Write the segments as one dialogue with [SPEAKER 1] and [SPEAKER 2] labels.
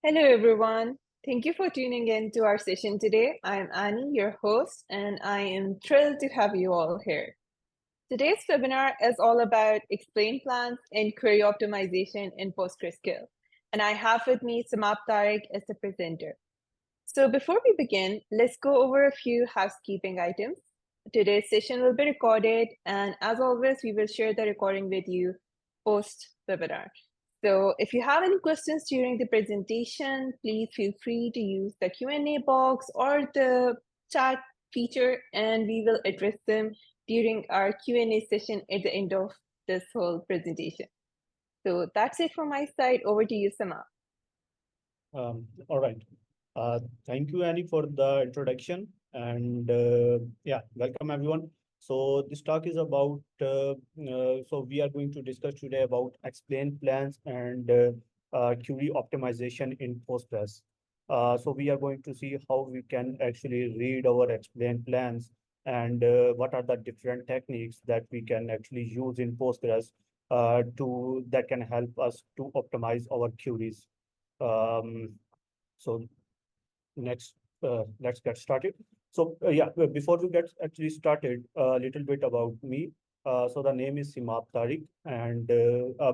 [SPEAKER 1] Hello, everyone. Thank you for tuning in to our session today. I'm Annie, your host, and I am thrilled to have you all here. Today's webinar is all about explain plans and query optimization in PostgreSQL. And I have with me Semab Tariq as the presenter. So before we begin, let's go over a few housekeeping items. Today's session will be recorded, and as always, we will share the recording with you post-webinar. So if you have any questions during the presentation, please feel free to use the Q&A box or the chat feature, and we will address them during our Q&A session at the end of this whole presentation. So that's it from my side. Over to you, Sama.
[SPEAKER 2] All right. Thank you, Annie, for the introduction. And yeah, welcome everyone. So this talk is about, so we are going to discuss today about explain plans and query optimization in Postgres. So we are going to see how we can actually read our explain plans and what are the different techniques that we can actually use in Postgres that can help us to optimize our queries. So next, let's get started. So yeah, before we get actually started, a little bit about me. So the name is Semab Tariq, and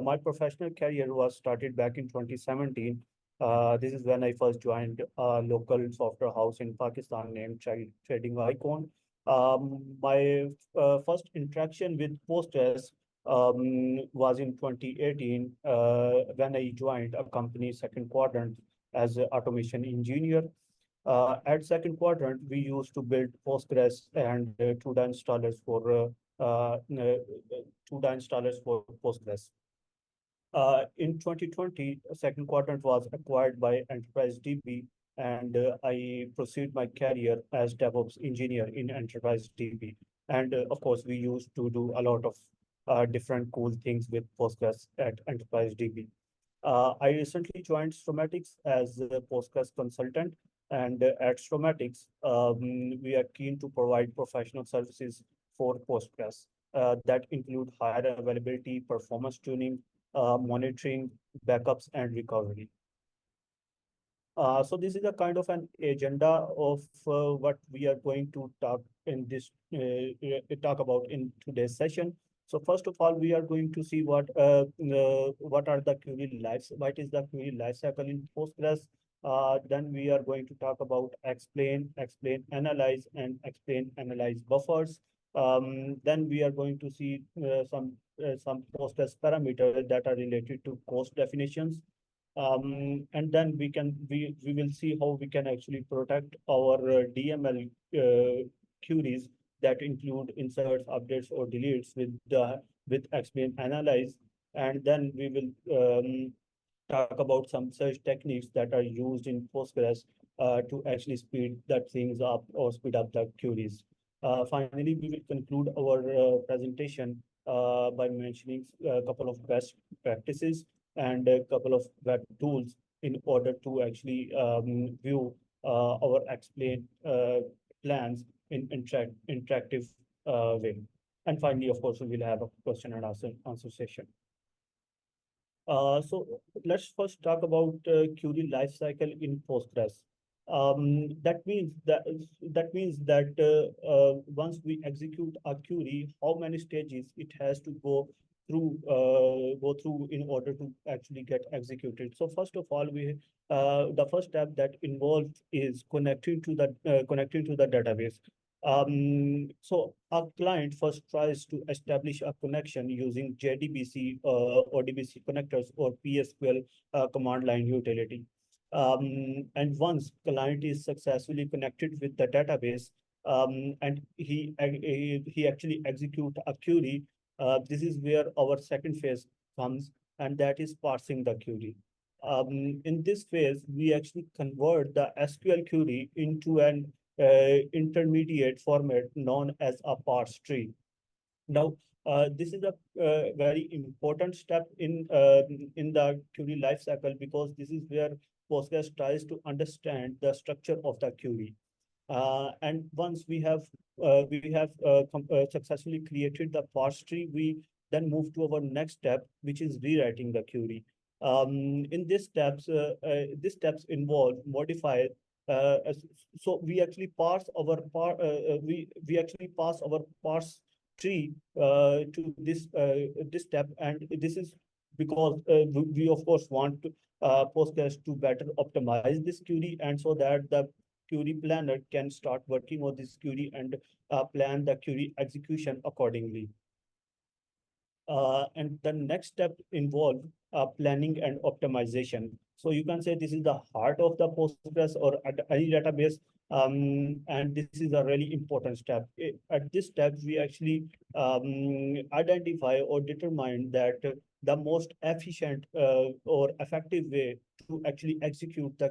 [SPEAKER 2] my professional career was started back in 2017. This is when I first joined a local software house in Pakistan named Trading Icon. My first interaction with Postgres was in 2018 when I joined a company, Second Quadrant, as an automation engineer. At Second Quadrant, we used to build Postgres and CUDA installers for Postgres. In 2020, Second Quadrant was acquired by Enterprise DB, and I proceed my career as DevOps engineer in Enterprise DB. And of course, we used to do a lot of different cool things with Postgres at Enterprise DB. I recently joined Stromatics as a Postgres consultant, and at Stromatics, we are keen to provide professional services for Postgres that include higher availability, performance tuning, monitoring, backups, and recovery. So this is a kind of an agenda of what we are going to talk about in today's session. So first of all, we are going to see what are the query what is the query lifecycle in Postgres. Then we are going to talk about explain, analyze, and explain, analyze buffers. Then we are going to see some Postgres parameters that are related to cost definitions. And then we will see how we can actually protect our DML queries that include inserts, updates, or deletes with explain, analyze, and then we will talk about some search techniques that are used in Postgres to actually speed that things up or speed up the queries. Finally, we will conclude our presentation by mentioning a couple of best practices and a couple of web tools in order to actually view our explain plans in interactive way. And finally, of course, we will have a question and answer session. So let's first talk about query lifecycle in Postgres. That means that once we execute a query, how many stages it has to go through in order to actually get executed. So first of all, the first step that involved is connecting to the database. So our client first tries to establish a connection using JDBC or DBC connectors or PSQL command line utility. And once client is successfully connected with the database, and he actually execute a query, this is where our second phase comes, and that is parsing the query. In this phase, we actually convert the SQL query into an intermediate format known as a parse tree. Now, this is a very important step in the query lifecycle, because this is where Postgres tries to understand the structure of the query. And once we have successfully created the parse tree, we then move to our next step, which is rewriting the query. In these steps involve modify. So we actually pass our we actually pass our parse tree to this step, and this is because we of course want Postgres to better optimize this query, and so that the query planner can start working on this query and plan the query execution accordingly. And the next step involve planning and optimization. So you can say this is the heart of the Postgres or any database. And this is a really important step. At this step, we actually identify or determine that the most efficient or effective way to actually execute the